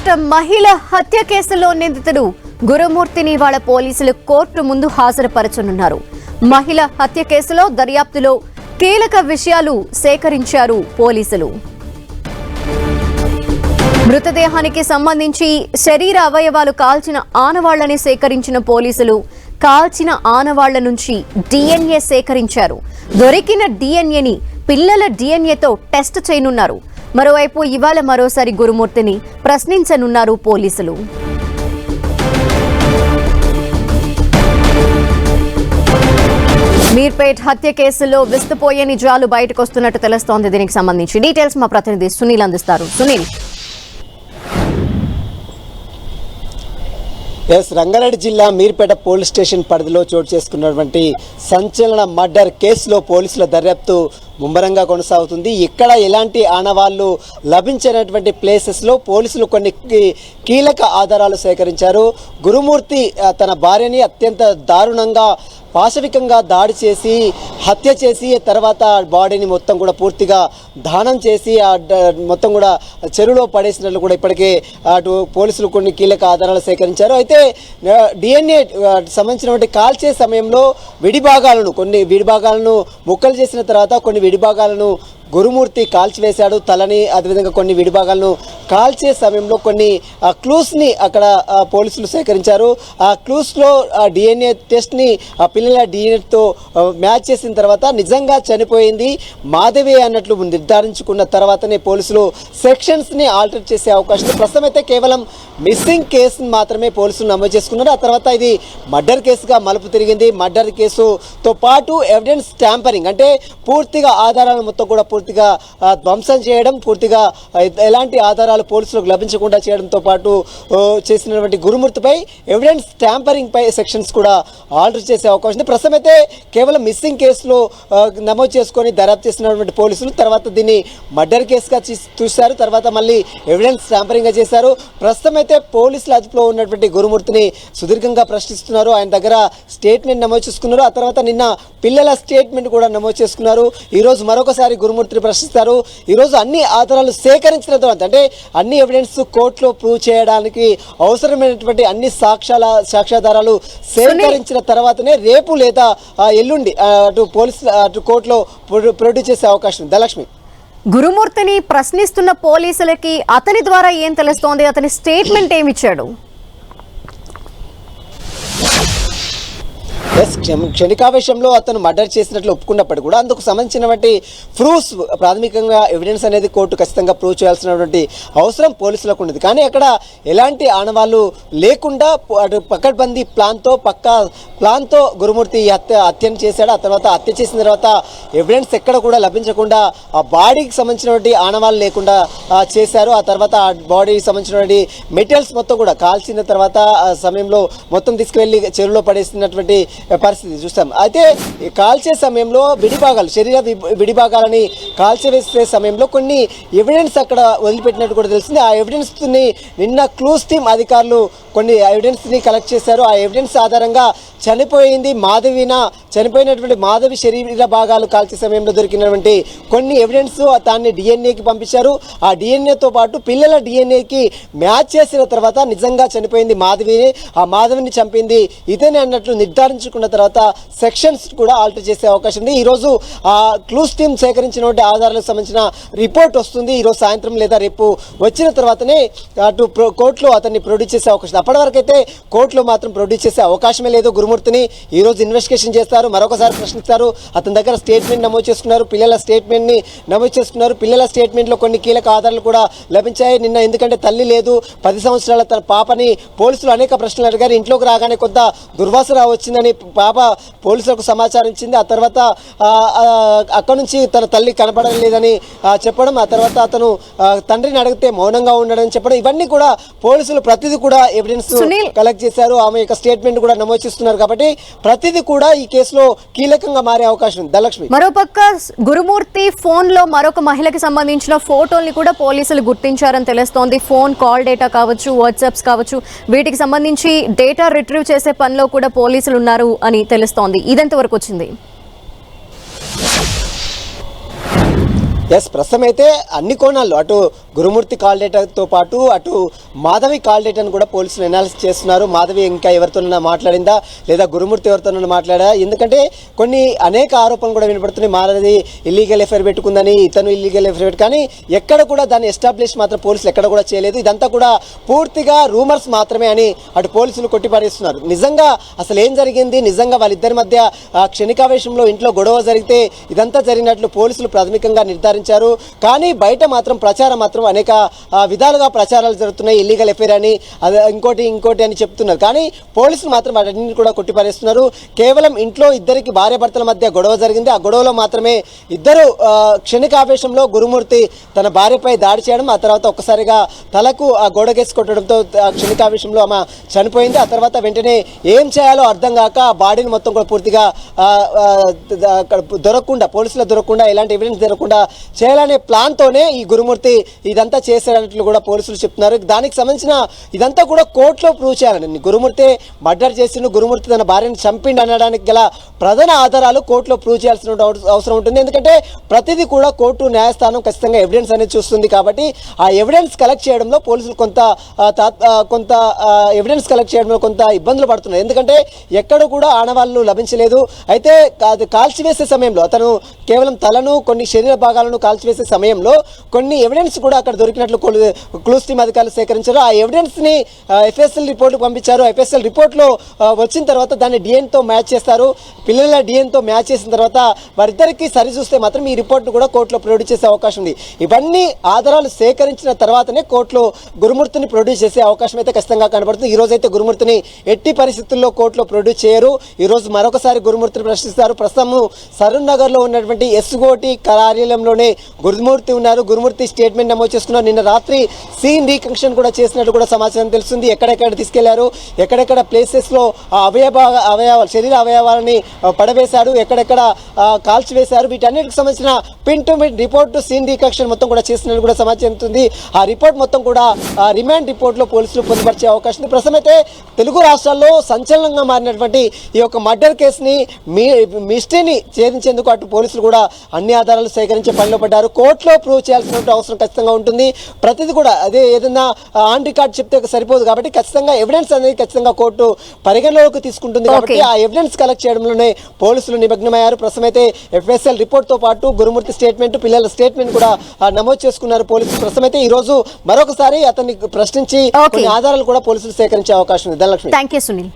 మీర్పేట మహిళ హత్య కేసులో నిందితుడు గురుమూర్తిని వాళ్ళ పోలీసులు కోర్టు ముందు హాజరుపరచనున్నారు. మహిళ హత్య కేసులో దర్యాప్తులో కీలక విషయాలు సేకరించారు పోలీసులు. మృతదేహానికి సంబంధించి శరీర అవయవాలు కాల్చిన ఆనవాళ్లని సేకరించిన పోలీసులు కాల్చిన ఆనవాళ్ల నుంచి DNA సేకరించారు. దొరికిన DNAని పిల్లల DNAతో టెస్ట్ చేయనున్నారు. మరోవైపు ఇవాళ మరోసారి గురుమూర్తిని ప్రశ్నించనున్నారు పోలీసులు. మీర్పేట్ హత్య కేసులో విస్తుపోయే నిజాలు బయటకు వస్తున్నట్టు తెలుస్తోంది. దీనికి సంబంధించి డీటెయిల్స్ మా ప్రతినిధి సునీల్ అందిస్తారు. సునీల్. రంగారెడ్డి జిల్లా మీర్పేట పోలీస్ స్టేషన్ పరిధిలో చోటు చేసుకున్నటువంటి సంచలన మర్డర్ కేసులో పోలీసుల దర్యాప్తు ముమ్మరంగా కొనసాగుతుంది. ఇక్కడ ఎలాంటి ఆనవాళ్లు లభించినటువంటి ప్లేసెస్లో పోలీసులు కొన్ని కీలక ఆధారాలు సేకరించారు. గురుమూర్తి తన భార్యని అత్యంత దారుణంగా పాశవికంగా దాడి చేసి హత్య చేసి తర్వాత బాడీని మొత్తం కూడా పూర్తిగా దహనం చేసి మొత్తం కూడా చెరువులో పడేసినట్లు కూడా ఇప్పటికే అటు పోలీసులు కొన్ని కీలక ఆధారాలు సేకరించారు. అయితే DNA సంబంధించినటువంటి కాల్చే సమయంలో కొన్ని విడిభాగాలను ముక్కలు చేసిన తర్వాత కొన్ని విడిభాగాలను గురుమూర్తి కాల్చివేశాడు. తలని అదేవిధంగా కొన్ని విడిభాగాలను కాల్చే సమయంలో కొన్ని క్లూస్ని అక్కడ పోలీసులు సేకరించారు. ఆ క్లూస్లో DNA టెస్ట్ని పిల్లల DNAతో మ్యాచ్ చేసిన తర్వాత నిజంగా చనిపోయింది మాధవి అన్నట్లు నిర్ధారించుకున్న తర్వాతనే పోలీసులు సెక్షన్స్ని ఆల్టర్ చేసే అవకాశం ఉంది. ప్రస్తుతం అయితే కేవలం మిస్సింగ్ కేసును మాత్రమే పోలీసులు నమోదు చేసుకున్నారు. ఆ తర్వాత ఇది మర్డర్ కేసుగా మలుపు తిరిగింది. మర్డర్ కేసుతో పాటు ఎవిడెన్స్ ట్యాంపరింగ్ అంటే పూర్తిగా ఆధారాలు మొత్తం కూడా పూర్తిగా ధ్వంసం చేయడం, పూర్తిగా ఎలాంటి ఆధారాలు పోలీసులకు లభించకుండా చేయడంతో పాటు చేసినటువంటి గురుమూర్తిపై ఎవిడెన్స్ ట్యాంపరింగ్ పై సెక్షన్స్ కూడా ఆర్డర్ చేసే అవకాశం ఉంది. ప్రస్తుతం అయితే కేవలం మిస్సింగ్ కేసులో నమోదు చేసుకొని దర్యాప్తు చేసినటువంటి పోలీసులు తర్వాత దీన్ని మర్డర్ కేసుగా చూశారు. తర్వాత మళ్ళీ ఎవిడెన్స్ ట్యాంపరింగ్గా చేశారు. ప్రస్తుతం అయితే పోలీసుల అదుపులో ఉన్నటువంటి గురుమూర్తిని సుదీర్ఘంగా ప్రశ్నిస్తున్నారు. ఆయన దగ్గర స్టేట్మెంట్ నమోదు చేసుకున్నారు. ఆ తర్వాత నిన్న పిల్లల స్టేట్మెంట్ కూడా నమోదు చేసుకున్నారు. ఈరోజు మరొకసారి గురుమూర్తిని ప్రశ్నిస్తారు. ఈరోజు అన్ని ఆధారాలు సేకరించిన తర్వాత అంటే అన్ని ఎవిడెన్స్ కోర్టులో ప్రూవ్ చేయడానికి అవసరమైనటువంటి అన్ని సాక్ష్యాధారాలు సేకరించిన తర్వాతనే రేపు లేదా ఎల్లుండి అటు కోర్టులో ప్రొడ్యూస్ చేసే అవకాశం ఉంది. ధనలక్ష్మి. గురుమూర్తిని ప్రశ్నిస్తున్న పోలీసులకి అతని ద్వారా ఏం తెలుస్తోంది? అతని స్టేట్మెంట్ ఏమిచ్చాడు? క్షణికావేశంలో అతను మర్డర్ చేసినట్లు ఒప్పుకున్నప్పటికీ కూడా అందుకు సంబంధించినటువంటి ప్రూఫ్స్ ప్రాథమికంగా ఎవిడెన్స్ అనేది కోర్టు ఖచ్చితంగా ప్రూవ్ చేయాల్సినటువంటి అవసరం పోలీసులకు ఉండేది. కానీ అక్కడ ఎలాంటి ఆనవాళ్ళు లేకుండా అటు పకడ్బందీ ప్లాన్తో గురుమూర్తి హత్యను చేశాడు. ఆ తర్వాత హత్య చేసిన తర్వాత ఎవిడెన్స్ ఎక్కడ కూడా లభించకుండా ఆ బాడీకి సంబంధించినటువంటి ఆనవాళ్ళు లేకుండా చేశారు. ఆ తర్వాత ఆ బాడీకి సంబంధించినటువంటి మెటీరియల్స్ మొత్తం కూడా కాల్చిన తర్వాత ఆ సమయంలో మొత్తం తీసుకువెళ్ళి చెరువులో పడేసినటువంటి పరిస్థితి చూస్తాం. అయితే కాల్చే సమయంలో శరీర విడిభాగాలని కాల్చివేసే సమయంలో కొన్ని ఎవిడెన్స్ అక్కడ వదిలిపెట్టినట్టు కూడా తెలిసింది. ఆ ఎవిడెన్స్ని నిన్న క్లూస్ టీమ్ అధికారులు కొన్ని ఎవిడెన్స్ని కలెక్ట్ చేశారు. ఆ ఎవిడెన్స్ ఆధారంగా చనిపోయినటువంటి మాధవి శరీర భాగాలు కాల్చే సమయంలో దొరికినటువంటి కొన్ని ఎవిడెన్స్ దాన్ని DNAకి పంపించారు. ఆ DNAతో పాటు పిల్లల DNAకి మ్యాచ్ చేసిన తర్వాత నిజంగా చనిపోయింది మాధవిని, ఆ మాధవిని చంపింది ఇతనే అన్నట్లు నిర్ధారించుకున్న తర్వాత సెక్షన్స్ కూడా ఆల్టర్ చేసే అవకాశం ఉంది. ఈరోజు ఆ క్లూస్ టీమ్ సేకరించినటువంటి ఆధారాలకు సంబంధించిన రిపోర్ట్ వస్తుంది. ఈరోజు సాయంత్రం లేదా రేపు వచ్చిన తర్వాతనే అటు కోర్టులో అతన్ని ప్రొడ్యూస్ చేసే అవకాశం. అప్పటి వరకు అయితే కోర్టులో మాత్రం ప్రొడ్యూస్ చేసే అవకాశమే లేదు. గురుమూర్తిని ఈరోజు ఇన్వెస్టిగేషన్ చేస్తారు, మరొకసారి ప్రశ్నిస్తారు. అతని దగ్గర స్టేట్మెంట్ నమోదు చేసుకున్నారు, పిల్లల స్టేట్మెంట్ని నమోదు చేసుకున్నారు. పిల్లల స్టేట్మెంట్లో కొన్ని కీలక ఆధారాలు కూడా లభించాయి. నిన్న ఎందుకంటే తల్లి లేదు, 10 సంవత్సరాల తన పాపని పోలీసులు అనేక ప్రశ్నలు అడిగారు. ఇంట్లోకి రాగానే కొంత దుర్వాసన వచ్చిందని పాప పోలీసులకు సమాచారం ఇచ్చింది. ఆ తర్వాత అక్కడ నుంచి తన తల్లి కనపడలేదని చెప్పడం, ఆ తర్వాత అతను తండ్రిని అడిగితే మౌనంగా ఉండడం చెప్పడం, ఇవన్నీ కూడా పోలీసులు ప్రతిదీ కూడా ఎవిడెన్స్ కలెక్ట్ చేశారు. ఆమె యొక్క స్టేట్మెంట్ కూడా నమోదు చేస్తున్నారు. కాబట్టి ప్రతిదీ కూడా ఈ కేసులో కీలకంగా మారే అవకాశం ఉంది. ధనలక్ష్మి. మరోపక్క గురుమూర్తి ఫోన్ లో మరొక మహిళకి సంబంధించిన ఫోటోల్ని కూడా పోలీసులు గుర్తించారని తెలుస్తోంది. ఫోన్ కాల్ డేటా కావచ్చు, వాట్సాప్స్ కావచ్చు, వీటికి సంబంధించి డేటా రిట్రీవ్ చేసే పనిలో కూడా పోలీసులు ఉన్నారు అని తెలుస్తోంది. ఇదెంత వరకు వచ్చింది? ఎస్, ప్రస్తుతం అయితే అన్ని కోణాల్లో అటు గురుమూర్తి కాల్ డేటాతో పాటు అటు మాధవి కాల్ డేటాను కూడా పోలీసులు ఎనాలిసిస్ చేస్తున్నారు. మాధవి ఇంకా ఎవరితోనైనా మాట్లాడిందా లేదా గురుమూర్తి ఎవరితోనైనా మాట్లాడా, ఎందుకంటే కొన్ని అనేక ఆరోపణలు కూడా వినపడుతున్నాయి. మాధవి ఇల్లీగల్ ఎఫైర్ పెట్టుకుందని, ఇతను ఇల్లీగల్ ఎఫైర్ పెట్టు, కానీ ఎక్కడ కూడా దాన్ని ఎస్టాబ్లిష్ మాత్రం పోలీసులు ఎక్కడ కూడా చేయలేదు. ఇదంతా కూడా పూర్తిగా రూమర్స్ మాత్రమే అని అటు పోలీసులు కొట్టిపారేస్తున్నారు. నిజంగా అసలు ఏం జరిగింది, నిజంగా వాళ్ళిద్దరి మధ్య క్షణికావేశంలో ఇంట్లో గొడవ జరిగితే ఇదంతా జరిగినట్లు పోలీసులు ప్రాథమికంగా నిర్ధారించారు. కానీ బయట మాత్రం ప్రచారం మాత్రం అనేక విధాలుగా ప్రచారాలు జరుగుతున్నాయి, ఇల్లీగల్ ఎఫైర్ అని, అది ఇంకోటి అని చెప్తున్నారు. కానీ పోలీసులు మాత్రం వాటిని కూడా కొట్టిపారేస్తున్నారు. కేవలం ఇంట్లో ఇద్దరికి భార్యాభర్తల మధ్య గొడవ జరిగింది. ఆ గొడవలో మాత్రమే ఇద్దరు క్షణికావేశంలో గురుమూర్తి తన భార్యపై దాడి చేయడం, ఆ తర్వాత ఒక్కసారిగా తలకు ఆ గోడకేసి కొట్టడంతో క్షణికావేశంలో ఆమె చనిపోయింది. ఆ తర్వాత వెంటనే ఏం చేయాలో అర్థం కాక ఆ బాడీని మొత్తం కూడా పూర్తిగా దొరకకుండా, పోలీసులు దొరకకుండా, ఎలాంటి ఎవిడెన్స్ దొరకకుండా చేయాలనే ప్లాన్తోనే ఈ గురుమూర్తి ఇదంతా చేశాడన్నట్లు కూడా పోలీసులు చెప్తున్నారు. దానికి సంబంధించిన ఇదంతా కూడా కోర్టులో ప్రూవ్ చేయాలని, గురుమూర్తి మర్డర్ చేసిండు, గురుమూర్తి తన భార్యను చంపిండు అనడానికి గల ప్రధాన ఆధారాలు కోర్టులో ప్రూవ్ చేయాల్సిన అవసరం ఉంటుంది. ఎందుకంటే ప్రతిదీ కూడా కోర్టు న్యాయస్థానం ఖచ్చితంగా ఎవిడెన్స్ అనేది చూస్తుంది. కాబట్టి ఆ ఎవిడెన్స్ కలెక్ట్ చేయడంలో పోలీసులు కొంత ఎవిడెన్స్ కలెక్ట్ చేయడంలో కొంత ఇబ్బందులు పడుతున్నారు. ఎందుకంటే ఎక్కడ కూడా ఆనవాళ్ళు లభించలేదు. అయితే అది కాల్చివేసే సమయంలో అతను కేవలం తలను, కొన్ని శరీర భాగాలను కాల్చివేసే సమయంలో కొన్ని ఎవిడెన్స్ కూడా అక్కడ దొరికినట్లు క్లూస్ టీమ్ అధికారులు సేకరించారు. ఆ ఎవిడెన్స్ని ఎఫ్ఎస్ఎల్ రిపోర్ట్కు పంపించారు. ఎఫ్ఎస్ఎల్ రిపోర్ట్లో వచ్చిన తర్వాత దాన్ని డిఎన్తో మ్యాచ్ చేస్తారు. పిల్లల డిఎన్తో మ్యాచ్ చేసిన తర్వాత వారిద్దరికీ సరి చూస్తే మాత్రం ఈ రిపోర్ట్ను కూడా కోర్టులో ప్రొడ్యూస్ చేసే అవకాశం ఉంది. ఇవన్నీ ఆధారాలు సేకరించిన తర్వాతనే కోర్టులో గురుమూర్తిని ప్రొడ్యూస్ చేసే అవకాశం అయితే ఖచ్చితంగా కనబడుతుంది. ఈ రోజు అయితే గురుమూర్తిని ఎట్టి పరిస్థితుల్లో కోర్టులో ప్రొడ్యూస్ చేయరు. ఈ రోజు మరొకసారి గురుమూర్తిని ప్రశ్నిస్తారు. ప్రస్తుతం సరూర్ నగర్లో ఉన్నటువంటి ఎస్గోటి కార్యాలయంలోనే గురుమూర్తి ఉన్నారు. గురుమూర్తి స్టేట్మెంట్ నమోదు చేసుకున్నారు. నిన్న రాత్రి సీన్ రీకన్స్ట్రక్షన్ కూడా చేసినట్టు కూడా సమాచారం తెలుస్తుంది. ఎక్కడెక్కడ తీసుకెళ్లారు, ఎక్కడెక్కడ ప్లేసెస్లో అవయవాలు, శరీర అవయవాలని పడవేశారు, ఎక్కడెక్కడ కాల్చివేశారు, వీటన్నిటికి సంబంధించిన pin to pin report, scene reconstruction మొత్తం కూడా చేసినట్టు కూడా సమాచారం ఉంది. ఆ రిపోర్ట్ మొత్తం కూడా రిమాండ్ రిపోర్ట్లో పోలీసులు పొందుపరిచే అవకాశం ఉంది. ప్రస్తుతం అయితే తెలుగు రాష్ట్రాల్లో సంచలనంగా మారినటువంటి ఈ యొక్క మర్డర్ కేసుని మిస్టరీని ఛేదించేందుకు అటు పోలీసులు కూడా అన్ని ఆధారాలు సేకరించే పనిలో పడ్డారు. కోర్టులో ప్రూవ్ చేయాల్సిన అవసరం ఖచ్చితంగా ఉంటుంది. ప్రతిదీ కూడా అదే ఏదైనా ఆన్ రికార్డ్ చెప్తే సరిపోదు. కాబట్టి ఖచ్చితంగా ఎవిడెన్స్ అనేది ఖచ్చితంగా కోర్టు పరిగణలోకి తీసుకుంటుంది. కాబట్టి ఆ ఎవిడెన్స్ కలెక్ట్ చేయడంలోనే పోలీసులు నిమగ్నమయ్యారు. ప్రస్తుతం అయితే ఎఫ్ఎస్ఎల్ రిపోర్ట్తో పాటు గురుమూర్తి స్టేట్మెంట్, పిల్లల స్టేట్మెంట్ కూడా నమోదు చేసుకున్నారు పోలీసులు. ప్రస్తుతం అయితే ఈ రోజు మరొకసారి అతన్ని ప్రశ్నించి కొన్ని ఆధారాలు కూడా పోలీసులు సేకరించే అవకాశం ఉంది. ధనలక్ష్మి. థాంక్యూ సునీల్.